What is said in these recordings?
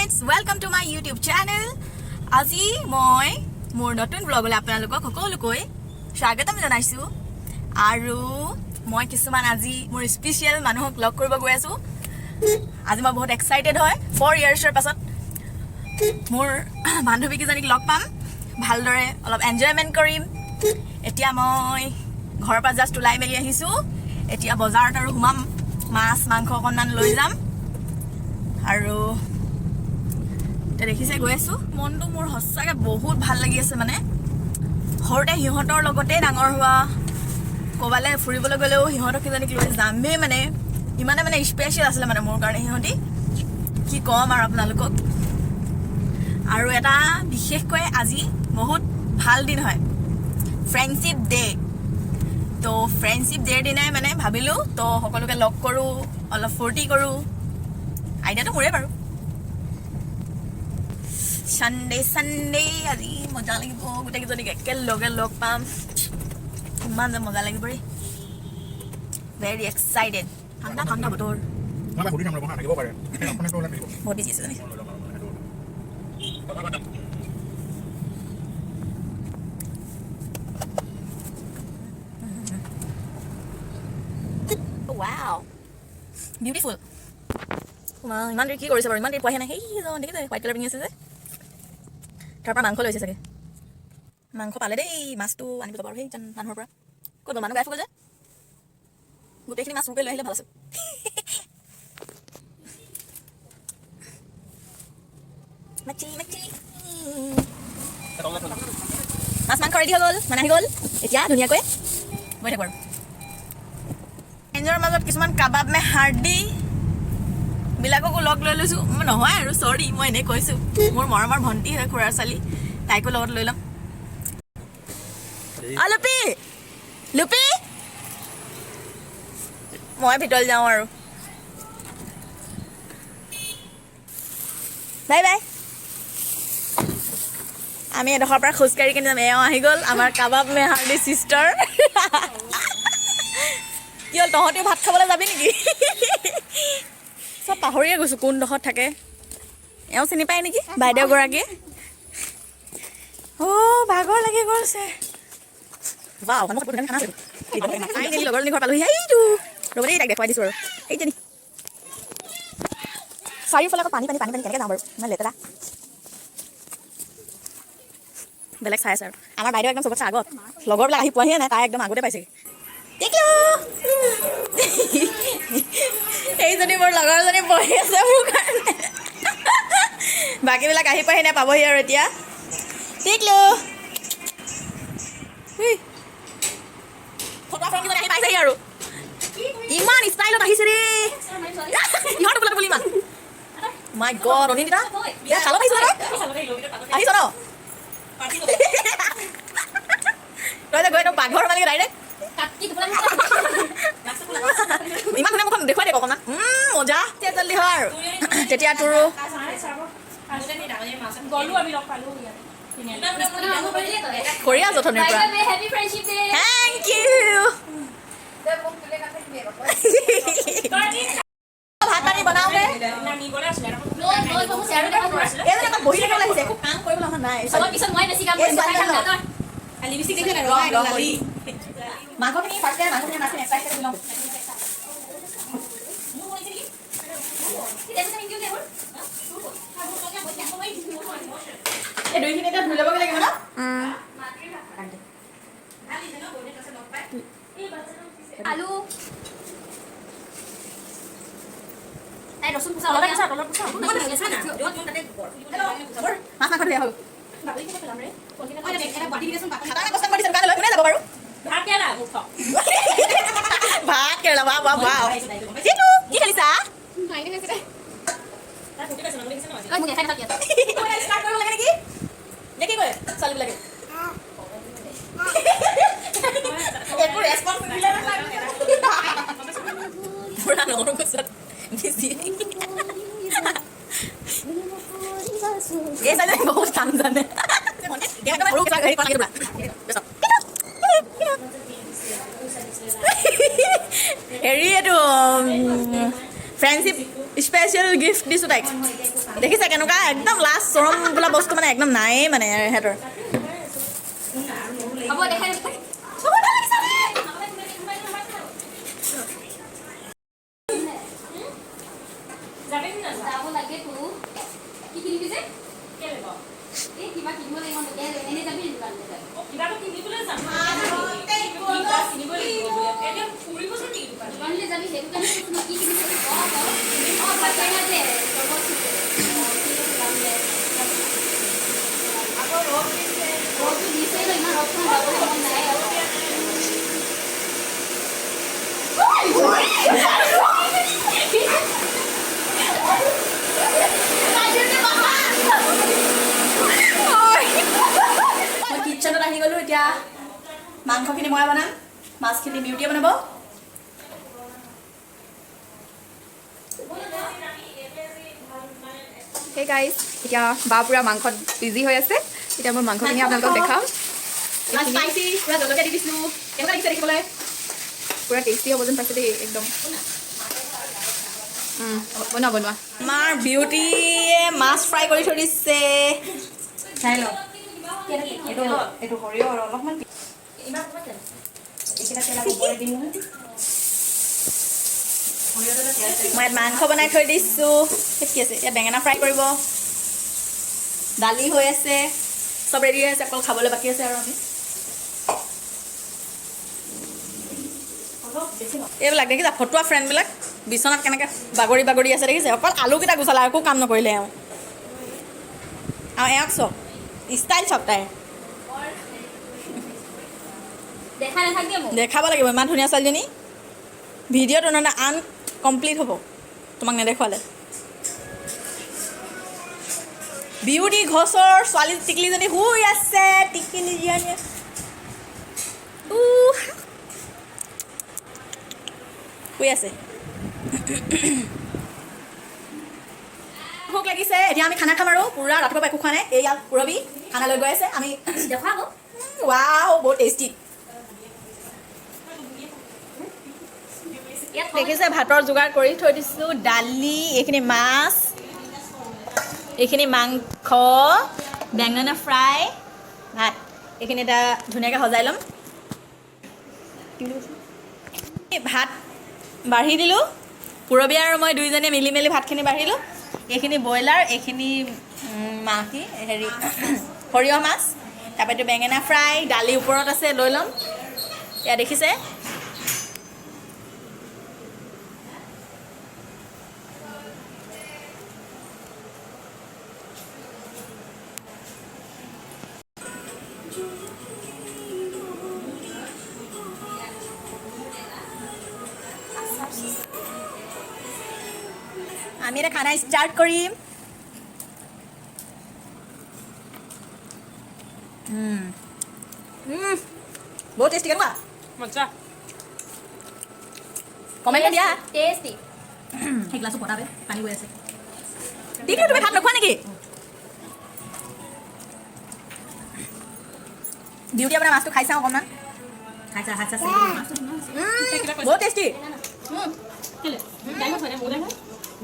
friends, welcome to my YouTube channel. আজি মই মোৰ নতুন ব্লগলৈ আপোনালোকক সকলোকৈ স্বাগতম জনাইছো আৰু মই কিছুমান আজি মোৰ স্পেশাল মানুহক লগ কৰিব গৈ আছো। আজি মই বহুত এক্সাইটেড হয় 4 ইয়াৰ্ছৰ পাছত মোৰ বান্ধৱী কিজনীক লগ পাম, ভালদৰে অলপ এনজয়মেন্ট কৰিম। এতিয়া মই ঘৰৰ পৰা জাষ্ট ওলাই মেলি আহিছো। এতিয়া বজাৰত আৰু হুমাম, মাছ মাংস অকণমান লৈ যাম আৰু দেখিছে গৈ আছো। মনটো মোৰ সঁচাকৈ বহুত ভাল লাগি আছে। মানে সৰুতে সিহঁতৰ লগতে ডাঙৰ হোৱা, ক'বালৈ ফুৰিবলৈ গ'লেও সিহঁতক কিজনীক লৈ যামেই। মানে ইমানে মানে স্পেচিয়েল আছিলে মানে মোৰ কাৰণে সিহঁতি, কি ক'ম আৰু আপোনালোকক। আৰু এটা বিশেষকৈ আজি বহুত ভাল দিন হয়, ফ্ৰেণ্ডশ্বিপ ডে। তো ফ্ৰেণ্ডশ্বিপ ডেৰ দিনাই মানে ভাবিলোঁ তো সকলোকে লগ কৰোঁ, অলপ ফূৰ্তি কৰোঁ। আইডিয়াটো মোৰে বাৰু। চানডে আজি মজা লাগিব, গোটেইকেইজনীক একেলগে লগ পাম। ইমান যে মজা লাগিব ৰে, ভেৰি এক্সাইটেড। ঠাণ্ডা ঠাণ্ডা বতৰ, বহুত বিজি আছে। Wow, beautiful. ইমান দেৰি কি কৰিছে বাৰু? ইমান দেৰি পোৱাহে নাই। সেই দেখিছে হোৱাইট কালাৰ পিন্ধি আছে যে, তাৰ পৰা মাংস লৈছে চাগে। মাংস পালে দেই, মাছটো আনিব যাব আৰু সেই মানুহৰ পৰা। ক'ত মানুহ গাই ফুৰিব যে, গোটেইখিনি মাছ চুৰ কৰি লৈ আহিলে ভাল আছিল। মাছ মাংস ৰেডি হৈ গ'ল, মানে আহি গ'ল। এতিয়া ধুনীয়াকৈ গৈ থাকোঁ আৰু। নিজৰ মাজত কিছুমান কাবাব মে হাৰ্ডি বিলাককো লগ লৈ লৈছোঁ। নহয় আৰু চৰি, মই এনেই কৈছোঁ। মোৰ মৰমৰ ভণ্টি হয়, খুৰাৰ ছোৱালী, তাইকো লগত লৈ ল'ম। লুপি লুপি, মই ভিতৰলৈ যাওঁ আৰু। Bye bye. আমি এডোখৰৰ পৰা খোজকাঢ়ি কিনে যাম। এওঁ আহি গ'ল আমাৰ কাবাব মে হাৰ্ডি চিষ্টাৰ। কি হ'ল, তহঁতেও ভাত খাবলৈ যাবি নেকি? চব পাহৰিয়ে গৈছোঁ কোনডোখৰত থাকে। এওঁ চিনি পায় নেকি বাইদেউগৰাকীয়ে? ভাগৰ লাগি গৈছে। লগৰজনী ঘৰ পালোহি। এইটো ৰ'ব দেই, তাইক দেখুৱাই দিছোঁ আৰু। এইজনী চাৰিওফালে আকৌ পানী পানী পানী পানী, কেনেকৈ যাওঁ বাৰু? ইমান লেতেৰা। বেলেগ চাই আছে আৰু আমাৰ বাইদেউ একদম চবতছে আগত। লগৰবিলাক আহি পোৱাহিয়ে নাই, তাই একদম আগতে পাইছেগৈ। এইজনী মোৰ লগৰজনী বহি আছে মোৰ কাৰণে। বাকীবিলাক আহি পাহি নাই, পাবহি আৰু এতিয়া। টিকলু ফটোগ্ৰাফাৰকেইজনী আহি পাইছেহি আৰু। ইমান ষ্টাইলত আহিছে ৰে ইহঁত বোলে বুলি ইমান। মাই গড, অনিন্দিতা চালত আহিছ ন? আহিছ ন? তই যে গৈ একদম পাকঘৰ মালিক ডাইৰেক্ট। ইমান ধুনীয়া মুখখন দেখুৱাই দে অকণমান। মজা, জল্দি হয় আৰু। তেতিয়া তোৰো কৰি আছ অথনিৰ পৰা। Thank you. ভাত পানী বনাওঁতে বহি থাকিব লাগিছে, একো কাম কৰিবলৈ অহা নাই। মাংসখিনি ফাৰ্ষ্টে মাংসখিনি মাছখিনি এক্সাইজ কৰি লওঁ। এই দুইখিনি এতিয়া ধুই ল'বগৈ লাগিব ন? আলু মাছ মাংস ধুই হ'ল। ভাত কেৰেলা, কি খেলিছা? ছোৱালীবিলাকে বহুত কাম জানে। হেৰি এইটো ফ্ৰেণ্ডশ্বিপ স্পেচিয়েল গিফ্ট দিছোঁ তাইক। দেখিছে কেনেকুৱা একদম লাষ্ট চৰম বোলা বস্তু মানে একদম নায়েই মানে সিহঁতৰ হ'ব দেখাই যাব লাগে তো কি কিনিবি যে এই কিবা কিনিব লাগিব এনে যাবি দোকানলৈ যাবি কিবাটো কিনিবলৈ যাম কিনিব লাগিব এতিয়া ফুৰিবচোন নেকি দোকানলৈ যাবি সেইটো কাৰণে কি কিনিবি আকৌ ৰ'দটো দিছে ইমান ৰ'দখন যাবলৈ মন নাই মই কিটচেনত আহি গ'লোঁ এতিয়া মাংসখিনি মই বনাম মাছখিনি বিউটিয়ে বনাব সেই গাইজ এতিয়া বা পুৰা মাংসত বিজি হৈ আছে এতিয়া মই মাংসখিনি আপোনালোকক দেখাম স্পাইচি পুৰা জলকীয়া দি দিছিলোঁ কেনেকুৱা লাগিছে দেখিবলৈ পুৰা টেষ্টি হ'ব যেন পাইছে দেই একদম বনোৱা বনোৱা আমাৰ বিউটিয়ে মাছ ফ্ৰাই কৰি থৈ দিছে চাই লওক এইটো সৰিয়হ আৰু অলপমান মই মাংস বনাই থৈ দিছোঁ কি আছে এতিয়া বেঙেনা ফ্ৰাই কৰিব দালি হৈ আছে চব ৰেডি হৈ আছে অকল খাবলৈ বাকী আছে আৰু আমি এইবিলাক দেখিছা ফটোৱা ফ্ৰেণ্ডবিলাক বিচনাত কেনেকৈ বাগৰি বাগৰি আছে দেখিছে অকল আলুকেইটা গুচালে একো কাম নকৰিলে এওঁ আৰু এওঁক চক ষ্টাইল চক তাই দেখা নাথাকে মোক দেখাব লাগিব ইমান ধুনীয়া ছোৱালীজনী ভিডিঅ'টো নহ'লে আনকমপ্লিট হ'ব তোমাক নেদেখুৱালে বিউটি ঘোষৰ ছোৱালী টিকলিজনী শুই আছে টিকলিজনী শুই আছে ভোক লাগিছে এতিয়া আমি খানা খাম আৰু পুৰা ৰাতিপুৱা একো খোৱা নাই এয়া পুৰবী খানা লৈ গৈ আছে আমি দেখা আকৌ ৱাও বহুত টেষ্টি দেখিছে ভাতৰ যোগাৰ কৰি থৈ দিছোঁ দালি এইখিনি মাছ এইখিনি মাংস বেঙেনা ফ্ৰাই ভাত এইখিনি এটা ধুনীয়াকৈ সজাই ল'ম ভাত বাঢ়ি দিলোঁ পুৰবী আৰু মই দুইজনে মিলি মেলি ভাতখিনি বাঢ়িলোঁ এইখিনি ব্ৰইলাৰ এইখিনি কি হেৰি সৰিয়হ মাছ তাৰপৰা এইটো বেঙেনা ফ্ৰাই দালি ওপৰত আছে লৈ ল'ম এয়া দেখিছে আমি এটা খানা ষ্টাৰ্ট কৰিম বহুত টেষ্টি কেনেকুৱা মজা কমেণ্ট দিয়া টেষ্টি সেই গ্লাছো পতাবে পানী গৈ আছে দিদি তুমি ভাত নোখোৱা নেকি বিউটি আপোনাৰ মাছটো খাই চাওঁ অকণমান খাইছা বহুত টেষ্টি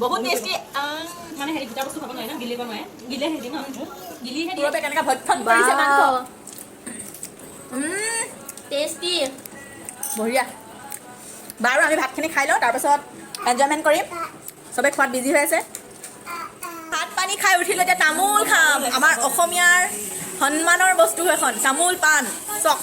বহুত টেষ্টি মানে হেৰি দুটা বস্তু খাব নোৱাৰে ন গিলিব নোৱাৰে গিলে হেৰি ন গিলিহে পুৰবে কেনেকৈ ভক্ষণ কৰিছে মাংস টেষ্টি বঢ়িয়া বাৰু আমি ভাতখিনি খাই লওঁ তাৰপাছত এনজয়মেণ্ট কৰিম চবেই খোৱাত বিজি হৈ আছে ভাত পানী খাই উঠিলোঁ এতিয়া তামোল খাম আমাৰ অসমীয়াৰ সন্মানৰ বস্তু এখন তামোল পাণ চক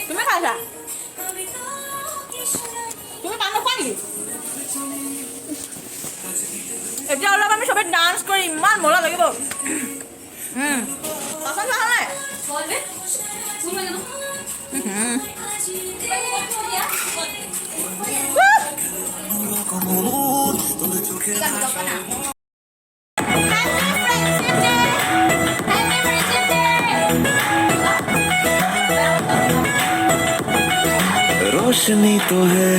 তুমি খাইছা তুমি পাণ নোখোৱা নেকি এতিয়া অলপ আমি চবেই ডান্স কৰি ইমান মজা লাগিব পচন্দ হোৱা নাই रोशनी तो है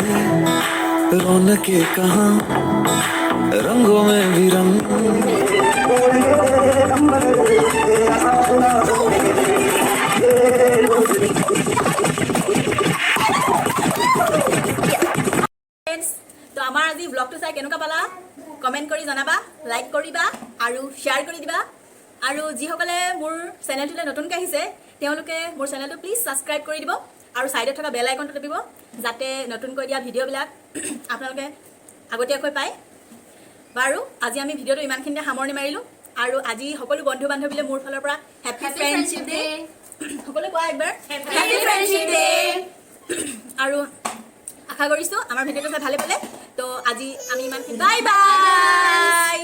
रौनके कहाँ रंगों में भी रंग তো আমাৰ আজি ব্লগটো চাই কেনেকুৱা পালা কমেণ্ট কৰি জনাবা, লাইক কৰিবা আৰু শ্বেয়াৰ কৰি দিবা। আৰু যিসকলে মোৰ চেনেলটোলৈ নতুনকৈ আহিছে তেওঁলোকে মোৰ চেনেলটো প্লিজ ছাবস্ক্ৰাইব কৰি দিব আৰু ছাইডত থকা বেল আইকনটো টিপিব যাতে নতুনকৈ দিয়া ভিডিঅ'বিলাক আপোনালোকে আগতীয়াকৈ পায়। বাৰু আজি আমি ভিডিঅ'টো ইমানখিনিতে সামৰণি মাৰিলোঁ আৰু আজি সকলো বন্ধু বান্ধৱীলৈ মোৰ ফালৰ পৰা হেপী ফ্ৰেণ্ডশ্বিপ ডে। সকলোৱে কোৱা একবাৰ হেপী ফ্ৰেণ্ডশ্বিপ ডে। আৰু আশা কৰিছোঁ আমাৰ ভিডিঅ'টো চাই ভালে পালে। তো আজি আমি ইমানখিনি বাই বাই।